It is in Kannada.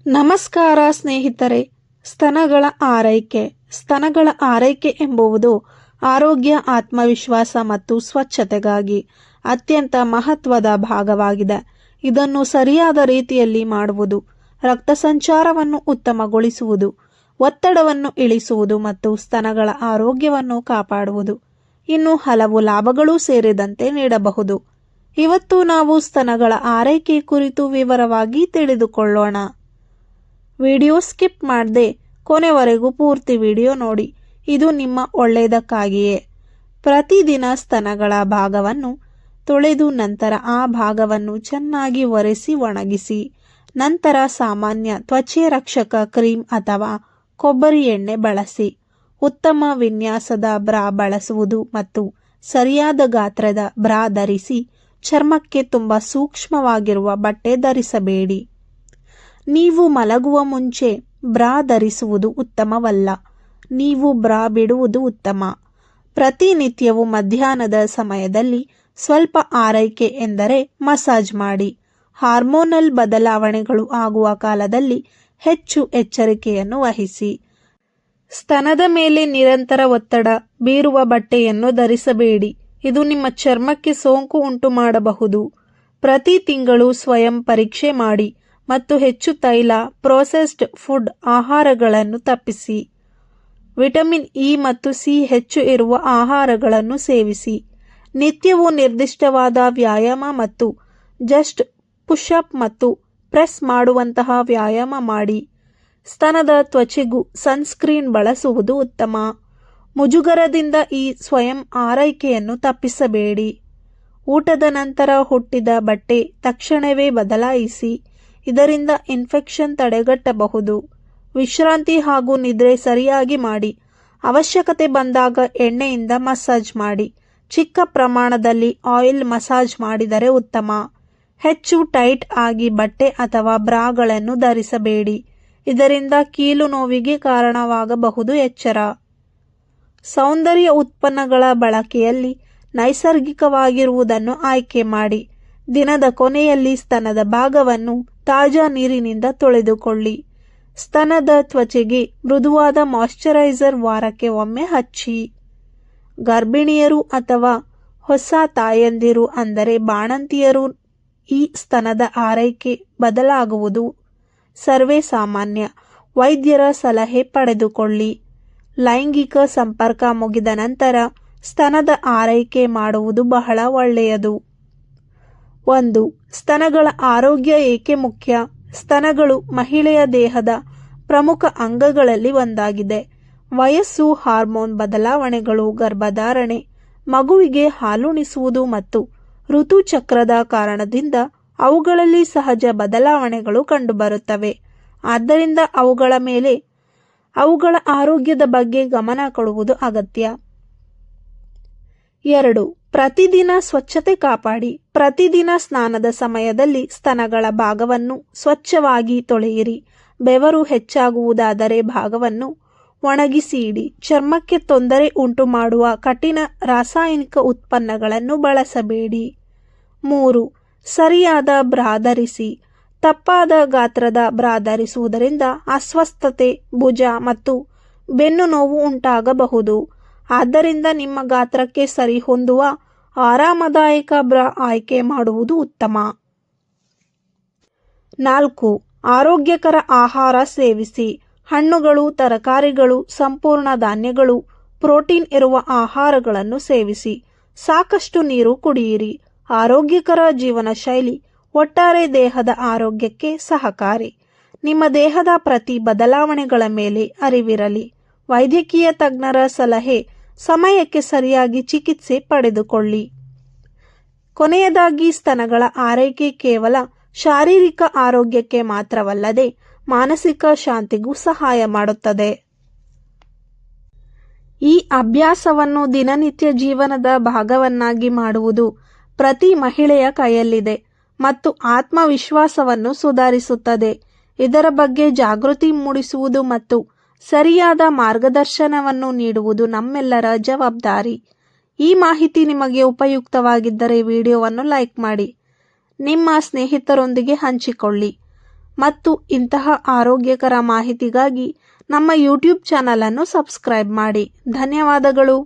ನಮಸ್ಕಾರ ಸ್ನೇಹಿತರೆ. ಸ್ತನಗಳ ಆರೈಕೆ ಎಂಬುದು ಆರೋಗ್ಯ, ಆತ್ಮವಿಶ್ವಾಸ ಮತ್ತು ಸ್ವಚ್ಛತೆಗಾಗಿ ಅತ್ಯಂತ ಮಹತ್ವದ ಭಾಗವಾಗಿದೆ. ಇದನ್ನು ಸರಿಯಾದ ರೀತಿಯಲ್ಲಿ ಮಾಡುವುದು ರಕ್ತ ಸಂಚಾರವನ್ನು ಉತ್ತಮಗೊಳಿಸುವುದು, ಒತ್ತಡವನ್ನು ಇಳಿಸುವುದು ಮತ್ತು ಸ್ತನಗಳ ಆರೋಗ್ಯವನ್ನು ಕಾಪಾಡುವುದು. ಇನ್ನು ಹಲವು ಲಾಭಗಳು ಸೇರಿದಂತೆ ನೀಡಬಹುದು. ಇವತ್ತು ನಾವು ಸ್ತನಗಳ ಆರೈಕೆ ಕುರಿತು ವಿವರವಾಗಿ ತಿಳಿದುಕೊಳ್ಳೋಣ. ವಿಡಿಯೋ ಸ್ಕಿಪ್ ಮಾಡದೆ ಕೊನೆವರೆಗೂ ಪೂರ್ತಿ ವಿಡಿಯೋ ನೋಡಿ. ಇದು ನಿಮ್ಮ ಒಳ್ಳೆಯದಕ್ಕಾಗಿಯೇ. ಪ್ರತಿದಿನ ಸ್ತನಗಳ ಭಾಗವನ್ನು ತೊಳೆದು ನಂತರ ಆ ಭಾಗವನ್ನು ಚೆನ್ನಾಗಿ ಒರೆಸಿ ಒಣಗಿಸಿ ನಂತರ ಸಾಮಾನ್ಯ ತ್ವಚೆ ರಕ್ಷಕ ಕ್ರೀಮ್ ಅಥವಾ ಕೊಬ್ಬರಿ ಎಣ್ಣೆ ಬಳಸಿ. ಉತ್ತಮ ವಿನ್ಯಾಸದ ಬ್ರಾ ಬಳಸುವುದು ಮತ್ತು ಸರಿಯಾದ ಗಾತ್ರದ ಬ್ರಾ ಧರಿಸಿ. ಚರ್ಮಕ್ಕೆ ತುಂಬ ಸೂಕ್ಷ್ಮವಾಗಿರುವ ಬಟ್ಟೆ ಧರಿಸಬೇಡಿ. ನೀವು ಮಲಗುವ ಮುಂಚೆ ಬ್ರಾ ಧರಿಸುವುದು ಉತ್ತಮವಲ್ಲ. ನೀವು ಬ್ರಾ ಬಿಡುವುದು ಉತ್ತಮ. ಪ್ರತಿನಿತ್ಯವೂ ಮಧ್ಯಾಹ್ನದ ಸಮಯದಲ್ಲಿ ಸ್ವಲ್ಪ ಆರೈಕೆ ಎಂದರೆ ಮಸಾಜ್ ಮಾಡಿ. ಹಾರ್ಮೋನಲ್ ಬದಲಾವಣೆಗಳು ಆಗುವ ಕಾಲದಲ್ಲಿ ಹೆಚ್ಚು ಎಚ್ಚರಿಕೆಯನ್ನು ವಹಿಸಿ. ಸ್ತನದ ಮೇಲೆ ನಿರಂತರ ಒತ್ತಡ ಬೀರುವ ಬಟ್ಟೆಯನ್ನು ಧರಿಸಬೇಡಿ. ಇದು ನಿಮ್ಮ ಚರ್ಮಕ್ಕೆ ಸೋಂಕು ಉಂಟು ಮಾಡಬಹುದು. ಪ್ರತಿ ತಿಂಗಳು ಸ್ವಯಂ ಪರೀಕ್ಷೆ ಮಾಡಿ ಮತ್ತು ಹೆಚ್ಚು ತೈಲ, ಪ್ರೊಸೆಸ್ಡ್ ಫುಡ್ ಆಹಾರಗಳನ್ನು ತಪ್ಪಿಸಿ. ವಿಟಮಿನ್ ಇ ಮತ್ತು ಸಿ ಹೆಚ್ಚು ಇರುವ ಆಹಾರಗಳನ್ನು ಸೇವಿಸಿ. ನಿತ್ಯವೂ ನಿರ್ದಿಷ್ಟವಾದ ವ್ಯಾಯಾಮ ಮತ್ತು ಜಸ್ಟ್ ಪುಷ್-ಅಪ್ ಮತ್ತು ಪ್ರೆಸ್ ಮಾಡುವಂತಹ ವ್ಯಾಯಾಮ ಮಾಡಿ. ಸ್ತನದ ತ್ವಚೆಗೂ ಸನ್ಸ್ಕ್ರೀನ್ ಬಳಸುವುದು ಉತ್ತಮ. ಮುಜುಗರದಿಂದ ಈ ಸ್ವಯಂ ಆರೈಕೆಯನ್ನು ತಪ್ಪಿಸಬೇಡಿ. ಊಟದ ನಂತರ ಹುಟ್ಟಿದ ಬಟ್ಟೆ ತಕ್ಷಣವೇ ಬದಲಾಯಿಸಿ. ಇದರಿಂದ ಇನ್ಫೆಕ್ಷನ್ ತಡೆಗಟ್ಟಬಹುದು. ವಿಶ್ರಾಂತಿ ಹಾಗೂ ನಿದ್ರೆ ಸರಿಯಾಗಿ ಮಾಡಿ. ಅವಶ್ಯಕತೆ ಬಂದಾಗ ಎಣ್ಣೆಯಿಂದ ಮಸಾಜ್ ಮಾಡಿ. ಚಿಕ್ಕ ಪ್ರಮಾಣದಲ್ಲಿ ಆಯಿಲ್ ಮಸಾಜ್ ಮಾಡಿದರೆ ಉತ್ತಮ. ಹೆಚ್ಚು ಟೈಟ್ ಆಗಿ ಬಟ್ಟೆ ಅಥವಾ ಬ್ರಾಗಳನ್ನು ಧರಿಸಬೇಡಿ. ಇದರಿಂದ ಕೀಲು ನೋವಿಗೆ ಕಾರಣವಾಗಬಹುದು. ಎಚ್ಚರ. ಸೌಂದರ್ಯ ಉತ್ಪನ್ನಗಳ ಬಳಕೆಯಲ್ಲಿ ನೈಸರ್ಗಿಕವಾಗಿರುವುದನ್ನು ಆಯ್ಕೆ ಮಾಡಿ. ದಿನದ ಕೊನೆಯಲ್ಲಿ ಸ್ತನದ ಭಾಗವನ್ನು ತಾಜಾ ನೀರಿನಿಂದ ತೊಳೆದುಕೊಳ್ಳಿ. ಸ್ತನದ ತ್ವಚೆಗೆ ಮೃದುವಾದ ಮಾಯಿಶ್ಚರೈಸರ್ ವಾರಕ್ಕೆ ಒಮ್ಮೆ ಹಚ್ಚಿ. ಗರ್ಭಿಣಿಯರು ಅಥವಾ ಹೊಸ ತಾಯಂದಿರು ಅಂದರೆ ಬಾಣಂತಿಯರು ಈ ಸ್ತನದ ಆರೈಕೆ ಬದಲಾಗುವುದು ಸರ್ವೇ ಸಾಮಾನ್ಯ. ವೈದ್ಯರ ಸಲಹೆ ಪಡೆದುಕೊಳ್ಳಿ. ಲೈಂಗಿಕ ಸಂಪರ್ಕ ಮುಗಿದ ನಂತರ ಸ್ತನದ ಆರೈಕೆ ಮಾಡುವುದು ಬಹಳ ಒಳ್ಳೆಯದು. 1. ಸ್ತನಗಳ ಆರೋಗ್ಯ ಏಕೆ ಮುಖ್ಯ? ಸ್ತನಗಳು ಮಹಿಳೆಯ ದೇಹದ ಪ್ರಮುಖ ಅಂಗಗಳಲ್ಲಿ ಒಂದಾಗಿದೆ. ವಯಸ್ಸು, ಹಾರ್ಮೋನ್ ಬದಲಾವಣೆಗಳು, ಗರ್ಭಧಾರಣೆ, ಮಗುವಿಗೆ ಹಾಲುಣಿಸುವುದು ಮತ್ತು ಋತುಚಕ್ರದ ಕಾರಣದಿಂದ ಅವುಗಳಲ್ಲಿ ಸಹಜ ಬದಲಾವಣೆಗಳು ಕಂಡುಬರುತ್ತವೆ. ಆದ್ದರಿಂದ ಅವುಗಳ ಆರೋಗ್ಯದ ಬಗ್ಗೆ ಗಮನ ಕೊಡುವುದು ಅಗತ್ಯ. 2. ಪ್ರತಿದಿನ ಸ್ವಚ್ಛತೆ ಕಾಪಾಡಿ. ಪ್ರತಿದಿನ ಸ್ನಾನದ ಸಮಯದಲ್ಲಿ ಸ್ತನಗಳ ಭಾಗವನ್ನು ಸ್ವಚ್ಛವಾಗಿ ತೊಳೆಯಿರಿ. ಬೆವರು ಹೆಚ್ಚಾಗುವುದಾದರೆ ಭಾಗವನ್ನು ಒಣಗಿಸಿ ಇಡಿ. ಚರ್ಮಕ್ಕೆ ತೊಂದರೆ ಉಂಟು ಮಾಡುವ ಕಠಿಣ ರಾಸಾಯನಿಕ ಉತ್ಪನ್ನಗಳನ್ನು ಬಳಸಬೇಡಿ. 3. ಸರಿಯಾದ ಬ್ರಾ ಧರಿಸಿ. ತಪ್ಪಾದ ಗಾತ್ರದ ಬ್ರಾ ಧರಿಸುವುದರಿಂದ ಅಸ್ವಸ್ಥತೆ, ಭುಜ ಮತ್ತು ಬೆನ್ನು ನೋವು ಉಂಟಾಗಬಹುದು. ಆದ್ದರಿಂದ ನಿಮ್ಮ ಗಾತ್ರಕ್ಕೆ ಸರಿಹೊಂದುವ ಆರಾಮದಾಯಕ ಬ್ರಾ ಆಯ್ಕೆ ಮಾಡುವುದು ಉತ್ತಮ. 4. ಆರೋಗ್ಯಕರ ಆಹಾರ ಸೇವಿಸಿ. ಹಣ್ಣುಗಳು, ತರಕಾರಿಗಳು, ಸಂಪೂರ್ಣ ಧಾನ್ಯಗಳು, ಪ್ರೋಟೀನ್ ಇರುವ ಆಹಾರಗಳನ್ನು ಸೇವಿಸಿ. ಸಾಕಷ್ಟು ನೀರು ಕುಡಿಯಿರಿ. ಆರೋಗ್ಯಕರ ಜೀವನ ಶೈಲಿ ಒಟ್ಟಾರೆ ದೇಹದ ಆರೋಗ್ಯಕ್ಕೆ ಸಹಕಾರಿ. ನಿಮ್ಮ ದೇಹದ ಪ್ರತಿ ಬದಲಾವಣೆಗಳ ಮೇಲೆ ಅರಿವಿರಲಿ. ವೈದ್ಯಕೀಯ ತಜ್ಞರ ಸಲಹೆ, ಸಮಯಕ್ಕೆ ಸರಿಯಾಗಿ ಚಿಕಿತ್ಸೆ ಪಡೆದುಕೊಳ್ಳಿ. ಕೊನೆಯದಾಗಿ, ಸ್ತನಗಳ ಆರೈಕೆ ಕೇವಲ ಶಾರೀರಿಕ ಆರೋಗ್ಯಕ್ಕೆ ಮಾತ್ರವಲ್ಲದೆ ಮಾನಸಿಕ ಶಾಂತಿಗೂ ಸಹಾಯ ಮಾಡುತ್ತದೆ. ಈ ಅಭ್ಯಾಸವನ್ನು ದಿನನಿತ್ಯ ಜೀವನದ ಭಾಗವನ್ನಾಗಿ ಮಾಡುವುದು ಪ್ರತಿ ಮಹಿಳೆಯ ಕೈಯಲ್ಲಿದೆ ಮತ್ತು ಆತ್ಮವಿಶ್ವಾಸವನ್ನು ಸುಧಾರಿಸುತ್ತದೆ. ಇದರ ಬಗ್ಗೆ ಜಾಗೃತಿ ಮೂಡಿಸುವುದು ಮತ್ತು ಸರಿಯಾದ ಮಾರ್ಗದರ್ಶನವನ್ನು ನೀಡುವುದು ನಮ್ಮೆಲ್ಲರ ಜವಾಬ್ದಾರಿ. ಈ ಮಾಹಿತಿ ನಿಮಗೆ ಉಪಯುಕ್ತವಾಗಿದ್ದರೆ ವಿಡಿಯೋವನ್ನು ಲೈಕ್ ಮಾಡಿ. ನಿಮ್ಮ ಸ್ನೇಹಿತರೊಂದಿಗೆ ಹಂಚಿಕೊಳ್ಳಿ ಮತ್ತು ಇಂತಹ ಆರೋಗ್ಯಕರ ಮಾಹಿತಿಗಾಗಿ ನಮ್ಮ ಯೂಟ್ಯೂಬ್ ಚಾನಲನ್ನು ಸಬ್ಸ್ಕ್ರೈಬ್ ಮಾಡಿ. ಧನ್ಯವಾದಗಳು.